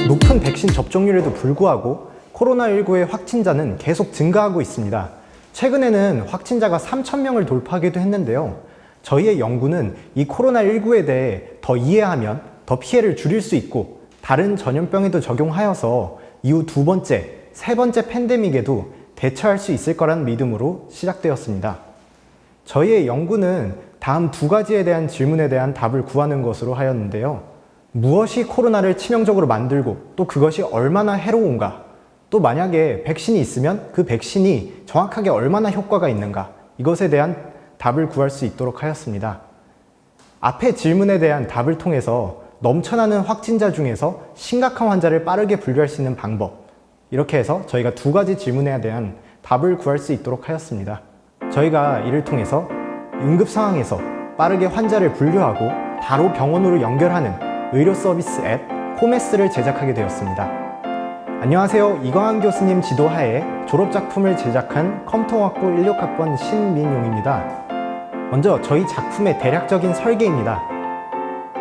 높은 백신 접종률에도 불구하고 코로나19의 확진자는 계속 증가하고 있습니다. 최근에는 확진자가 3,000명을 돌파하기도 했는데요. 저희의 연구는 이 코로나19에 대해 더 이해하면 더 피해를 줄일 수 있고 다른 전염병에도 적용하여서 이후 두 번째, 세 번째 팬데믹에도 대처할 수 있을 거라는 믿음으로 시작되었습니다. 저희의 연구는 다음 두 가지에 대한 질문에 대한 답을 구하는 것으로 하였는데요. 무엇이 코로나를 치명적으로 만들고 또 그것이 얼마나 해로운가, 또 만약에 백신이 있으면 그 백신이 정확하게 얼마나 효과가 있는가, 이것에 대한 답을 구할 수 있도록 하였습니다. 앞의 질문에 대한 답을 통해서 넘쳐나는 확진자 중에서 심각한 환자를 빠르게 분류할 수 있는 방법, 이렇게 해서 저희가 두 가지 질문에 대한 답을 구할 수 있도록 하였습니다. 저희가 이를 통해서 응급 상황에서 빠르게 환자를 분류하고 바로 병원으로 연결하는 의료 서비스 앱 코메스를 제작하게 되었습니다. 안녕하세요. 이광환 교수님 지도하에 졸업작품을 제작한 컴퓨터공학부 16학번 신민용입니다. 먼저 저희 작품의 대략적인 설계입니다.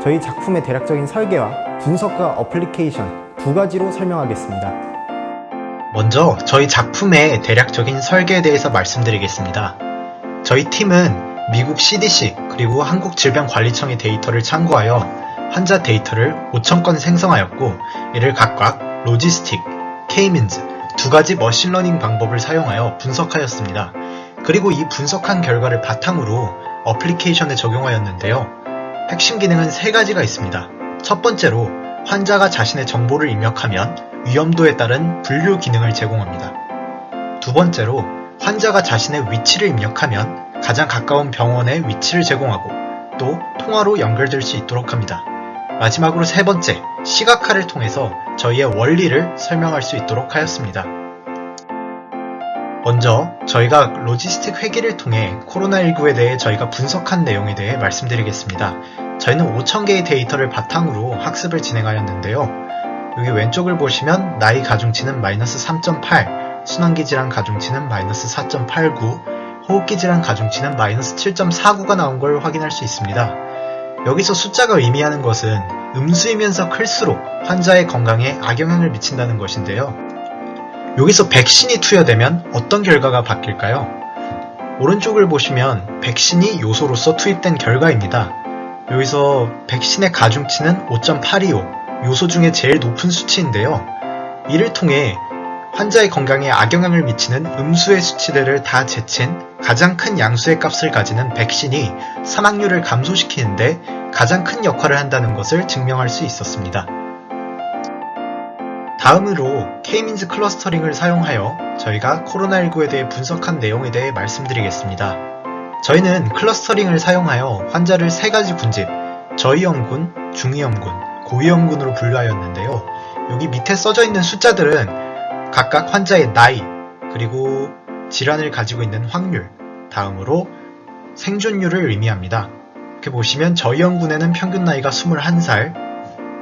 저희 작품의 대략적인 설계와 분석과 어플리케이션 두 가지로 설명하겠습니다. 먼저 저희 작품의 대략적인 설계에 대해서 말씀드리겠습니다. 저희 팀은 미국 CDC 그리고 한국질병관리청의 데이터를 참고하여 환자 데이터를 5,000건 생성하였고, 이를 각각 로지스틱, K-민즈 두 가지 머신러닝 방법을 사용하여 분석하였습니다. 그리고 이 분석한 결과를 바탕으로 어플리케이션에 적용하였는데요. 핵심 기능은 세 가지가 있습니다. 첫 번째로 환자가 자신의 정보를 입력하면 위험도에 따른 분류 기능을 제공합니다. 두 번째로 환자가 자신의 위치를 입력하면 가장 가까운 병원의 위치를 제공하고 또 통화로 연결될 수 있도록 합니다. 마지막으로 세 번째, 시각화를 통해서 저희의 원리를 설명할 수 있도록 하였습니다. 먼저 저희가 로지스틱 회계를 통해 코로나19에 대해 저희가 분석한 내용에 대해 말씀드리겠습니다. 저희는 5,000개의 데이터를 바탕으로 학습을 진행하였는데요. 여기 왼쪽을 보시면 나이 가중치는 마이너스 3.8, 순환기 질환 가중치는 마이너스 4.89, 호흡기 질환 가중치는 마이너스 7.49가 나온 걸 확인할 수 있습니다. 여기서 숫자가 의미하는 것은 음수이면서 클수록 환자의 건강에 악영향을 미친다는 것인데요. 여기서 백신이 투여되면 어떤 결과가 바뀔까요? 오른쪽을 보시면 백신이 요소로서 투입된 결과입니다. 여기서 백신의 가중치는 5.825, 요소 중에 제일 높은 수치인데요. 이를 통해 환자의 건강에 악영향을 미치는 음수의 수치들을 다 제친 가장 큰 양수의 값을 가지는 백신이 사망률을 감소시키는데 가장 큰 역할을 한다는 것을 증명할 수 있었습니다. 다음으로 K-민즈 클러스터링을 사용하여 저희가 코로나19에 대해 분석한 내용에 대해 말씀드리겠습니다. 저희는 클러스터링을 사용하여 환자를 세 가지 분집, 저위험군, 중위험군, 고위험군으로 분류하였는데요. 여기 밑에 써져 있는 숫자들은 각각 환자의 나이, 그리고 질환을 가지고 있는 확률, 다음으로 생존율을 의미합니다. 이렇게 보시면 저위험군에는 평균 나이가 21살,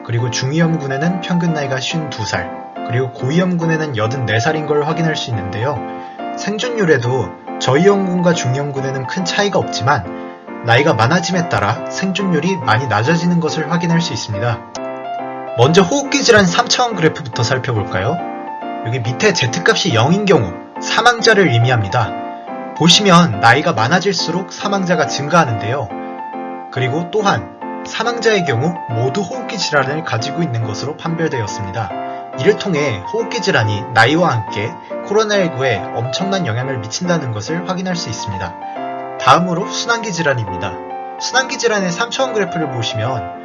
그리고 중위험군에는 평균 나이가 52살, 그리고 고위험군에는 84살인 걸 확인할 수 있는데요. 생존율에도 저위험군과 중위험군에는 큰 차이가 없지만 나이가 많아짐에 따라 생존율이 많이 낮아지는 것을 확인할 수 있습니다. 먼저 호흡기 질환 3차원 그래프부터 살펴볼까요? 여기 밑에 Z값이 0인 경우 사망자를 의미합니다. 보시면 나이가 많아질수록 사망자가 증가하는데요. 그리고 또한 사망자의 경우 모두 호흡기 질환을 가지고 있는 것으로 판별되었습니다. 이를 통해 호흡기 질환이 나이와 함께 코로나19에 엄청난 영향을 미친다는 것을 확인할 수 있습니다. 다음으로 순환기 질환입니다. 순환기 질환의 3차원 그래프를 보시면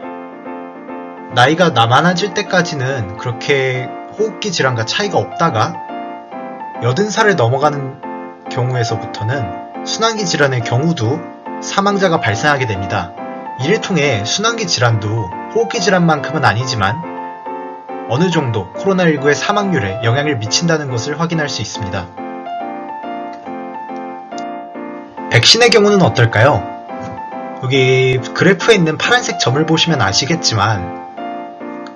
나이가 많아질 때까지는 그렇게 호흡기 질환과 차이가 없다가 80살을 넘어가는 경우에서부터는 순환기 질환의 경우도 사망자가 발생하게 됩니다. 이를 통해 순환기 질환도 호흡기 질환만큼은 아니지만 어느 정도 코로나19의 사망률에 영향을 미친다는 것을 확인할 수 있습니다. 백신의 경우는 어떨까요? 여기 그래프에 있는 파란색 점을 보시면 아시겠지만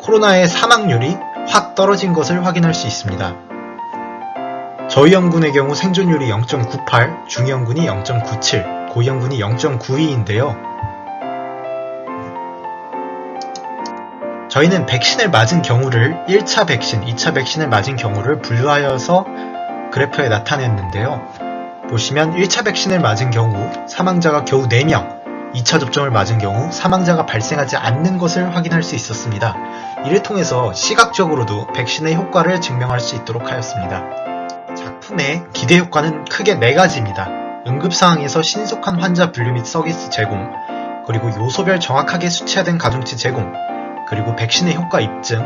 코로나의 사망률이 확 떨어진 것을 확인할 수 있습니다. 저위험군의 경우 생존율이 0.98, 중위험군이 0.97, 고위험군이 0.92인데요. 저희는 백신을 맞은 경우를 1차 백신, 2차 백신을 맞은 경우를 분류하여서 그래프에 나타냈는데요. 보시면 1차 백신을 맞은 경우 사망자가 겨우 4명, 2차 접종을 맞은 경우 사망자가 발생하지 않는 것을 확인할 수 있었습니다. 이를 통해서 시각적으로도 백신의 효과를 증명할 수 있도록 하였습니다. 작품의 기대 효과는 크게 4가지입니다. 응급상황에서 신속한 환자 분류 및 서비스 제공, 그리고 요소별 정확하게 수치화된 가중치 제공, 그리고 백신의 효과 입증,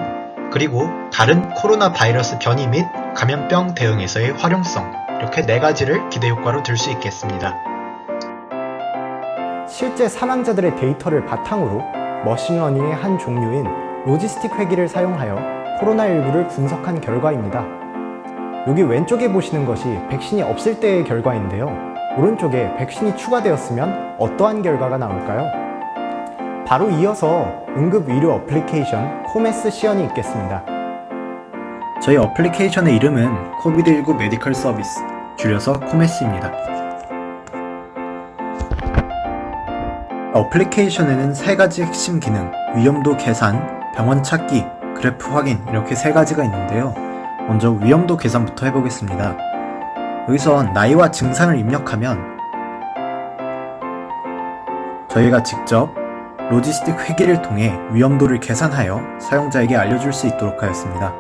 그리고 다른 코로나 바이러스 변이 및 감염병 대응에서의 활용성, 이렇게 4가지를 기대 효과로 들 수 있겠습니다. 실제 사망자들의 데이터를 바탕으로 머신러닝의 한 종류인 로지스틱 회계를 사용하여 코로나19를 분석한 결과입니다. 여기 왼쪽에 보시는 것이 백신이 없을 때의 결과인데요. 오른쪽에 백신이 추가되었으면 어떠한 결과가 나올까요? 바로 이어서 응급의료 어플리케이션 코메스 시연이 있겠습니다. 저희 어플리케이션의 이름은 코비드19 메디컬 서비스, 줄여서 코메스입니다. 어플리케이션에는 3가지 핵심 기능, 위험도 계산, 병원 찾기, 그래프 확인 이렇게 3가지가 있는데요. 먼저 위험도 계산부터 해보겠습니다. 여기서 나이와 증상을 입력하면 저희가 직접 로지스틱 회계를 통해 위험도를 계산하여 사용자에게 알려줄 수 있도록 하였습니다.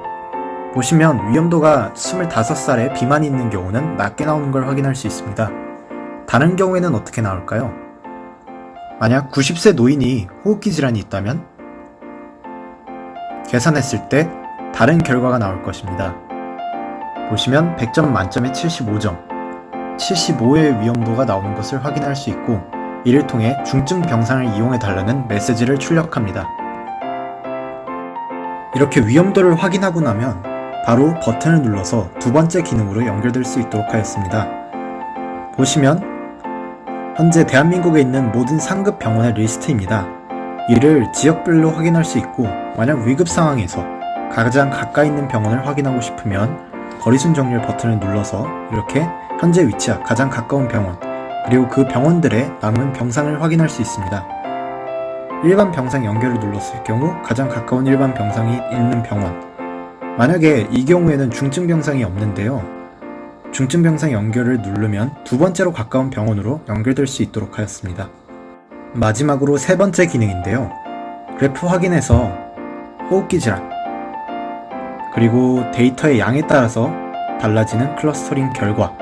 보시면 위험도가 25살에 비만이 있는 경우는 낮게 나오는 걸 확인할 수 있습니다. 다른 경우에는 어떻게 나올까요? 만약 90세 노인이 호흡기 질환이 있다면 계산했을 때 다른 결과가 나올 것입니다. 보시면 100점 만점에 75점, 75의 위험도가 나오는 것을 확인할 수 있고, 이를 통해 중증 병상을 이용해달라는 메시지를 출력합니다. 이렇게 위험도를 확인하고 나면 바로 버튼을 눌러서 2번째 기능으로 연결될 수 있도록 하였습니다. 보시면 현재 대한민국에 있는 모든 상급 병원의 리스트입니다. 이를 지역별로 확인할 수 있고, 만약 위급 상황에서 가장 가까이 있는 병원을 확인하고 싶으면 거리순 정렬 버튼을 눌러서 이렇게 현재 위치와 가장 가까운 병원, 그리고 그 병원들의 남은 병상을 확인할 수 있습니다. 일반 병상 연결을 눌렀을 경우 가장 가까운 일반 병상이 있는 병원, 만약에 이 경우에는 중증 병상이 없는데요, 중증 병상 연결을 누르면 2번째로 가까운 병원으로 연결될 수 있도록 하였습니다. 마지막으로 3번째 기능인데요, 그래프 확인에서 호흡기 질환, 그리고 데이터의 양에 따라서 달라지는 클러스터링 결과,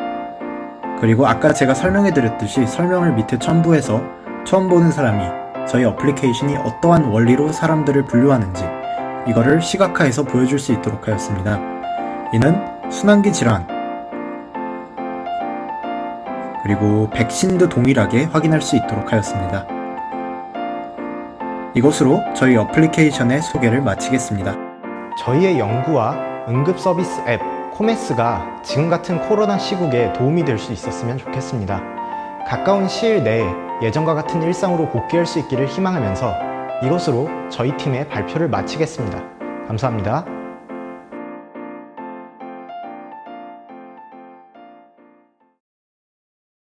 그리고 아까 제가 설명해드렸듯이 설명을 밑에 첨부해서 처음 보는 사람이 저희 어플리케이션이 어떠한 원리로 사람들을 분류하는지 이거를 시각화해서 보여줄 수 있도록 하였습니다. 이는 순환기 질환, 그리고 백신도 동일하게 확인할 수 있도록 하였습니다. 이것으로 저희 어플리케이션의 소개를 마치겠습니다. 저희의 연구와 응급 서비스 앱 코메스가 지금 같은 코로나 시국에 도움이 될 수 있었으면 좋겠습니다. 가까운 시일 내에 예전과 같은 일상으로 복귀할 수 있기를 희망하면서 이것으로 저희 팀의 발표를 마치겠습니다. 감사합니다.